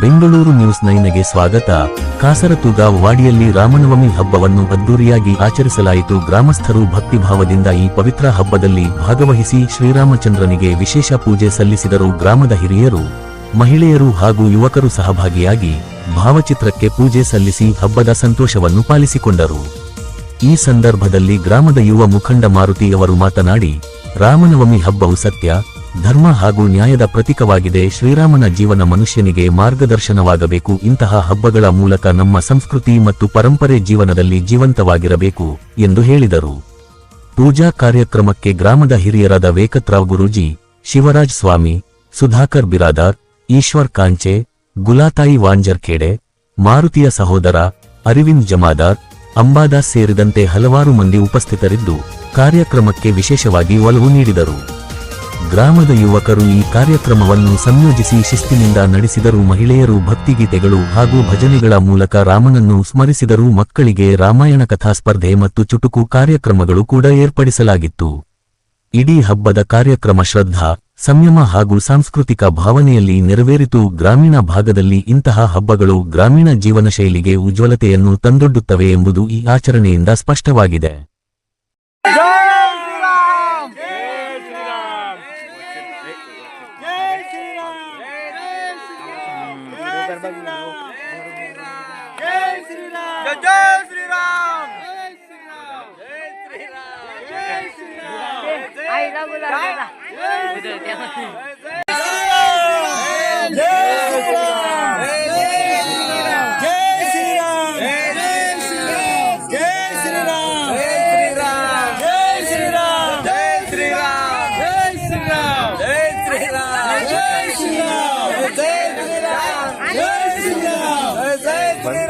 Bengaluru news 9ಗೆ ಸ್ವಾಗತ. ಕಾಸರತುಗಾವ್ ವಾಡಿಯಲ್ಲಿ ರಾಮನವಮಿ ಹಬ್ಬವನ್ನು ಅದ್ದೂರಿಯಾಗಿ ಆಚರಿಸಲಾಯಿತು. ಗ್ರಾಮಸ್ಥರು ಭಕ್ತಿಭಾವದಿಂದ ಈ ಪವಿತ್ರ ಹಬ್ಬದಲ್ಲಿ ಭಾಗವಹಿಸಿ ಶ್ರೀರಾಮಚಂದ್ರನಿಗೆ ವಿಶೇಷ ಪೂಜೆ ಸಲ್ಲಿಸಿದರು. ಗ್ರಾಮದ ಹಿರಿಯರು, ಮಹಿಳೆಯರು ಹಾಗೂ ಯುವಕರು ಸಹಭಾಗಿಯಾಗಿ ಭಾವಚಿತ್ರಕ್ಕೆ ಪೂಜೆ ಸಲ್ಲಿಸಿ ಹಬ್ಬದ ಸಂತೋಷವನ್ನು ಪಾಲಿಸಿಕೊಂಡರು. ಈ ಸಂದರ್ಭದಲ್ಲಿ ಗ್ರಾಮದ ಯುವ ಮುಖಂಡ ಮಾರುತಿ ಅವರು ಮಾತನಾಡಿ, ರಾಮನವಮಿ ಹಬ್ಬವು ಸತ್ಯ, ಧರ್ಮ ಹಾಗೂ ನ್ಯಾಯದ ಪ್ರತೀಕವಾಗಿದೆ. ಶ್ರೀರಾಮನ ಜೀವನ ಮನುಷ್ಯನಿಗೆ ಮಾರ್ಗದರ್ಶನವಾಗಬೇಕು. ಇಂತಹ ಹಬ್ಬಗಳ ಮೂಲಕ ನಮ್ಮ ಸಂಸ್ಕೃತಿ ಮತ್ತು ಪರಂಪರೆ ಜೀವನದಲ್ಲಿ ಜೀವಂತವಾಗಿರಬೇಕು ಎಂದು ಹೇಳಿದರು. ಪೂಜಾ ಕಾರ್ಯಕ್ರಮಕ್ಕೆ ಗ್ರಾಮದ ಹಿರಿಯರಾದ ವೇಕತ್ರಾವ್ ಗುರೂಜಿ, ಶಿವರಾಜ್ ಸ್ವಾಮಿ, ಸುಧಾಕರ್ ಬಿರಾದಾರ್, ಈಶ್ವರ್ ಕಾಂಚೆ, ಗುಲಾತಾಯಿ ವಾಂಜರ್ಖೇಡೆ, ಮಾರುತಿಯ ಸಹೋದರ ಅರವಿಂದ್ ಜಮಾದಾರ್, ಅಂಬಾದಾಸ್ ಸೇರಿದಂತೆ ಹಲವಾರು ಮಂದಿ ಉಪಸ್ಥಿತರಿದ್ದು ಕಾರ್ಯಕ್ರಮಕ್ಕೆ ವಿಶೇಷವಾಗಿ ಒಲವು ನೀಡಿದರು. ಗ್ರಾಮದ ಯುವಕರು ಈ ಕಾರ್ಯಕ್ರಮವನ್ನು ಸಂಯೋಜಿಸಿ ಶಿಸ್ತಿನಿಂದ ನಡೆಸಿದರು. ಮಹಿಳೆಯರು ಭಕ್ತಿಗೀತೆಗಳು ಹಾಗೂ ಭಜನೆಗಳ ಮೂಲಕ ರಾಮನನ್ನು ಸ್ಮರಿಸಿದರು. ಮಕ್ಕಳಿಗೆ ರಾಮಾಯಣ ಕಥಾ ಸ್ಪರ್ಧೆ ಮತ್ತು ಚುಟುಕು ಕಾರ್ಯಕ್ರಮಗಳು ಕೂಡ ಏರ್ಪಡಿಸಲಾಗಿತ್ತು. ಇಡೀ ಹಬ್ಬದ ಕಾರ್ಯಕ್ರಮ ಶ್ರದ್ಧಾ, ಸಂಯಮ ಹಾಗೂ ಸಾಂಸ್ಕೃತಿಕ ಭಾವನೆಯಲ್ಲಿ ನೆರವೇರಿತು. ಗ್ರಾಮೀಣ ಭಾಗದಲ್ಲಿ ಇಂತಹ ಹಬ್ಬಗಳು ಗ್ರಾಮೀಣ ಜೀವನ ಶೈಲಿಗೆ ಉಜ್ವಲತೆಯನ್ನು ತಂದೊಡ್ಡುತ್ತವೆ ಎಂಬುದು ಈ ಆಚರಣೆಯಿಂದ ಸ್ಪಷ್ಟವಾಗಿದೆ. Jai Shri Ram.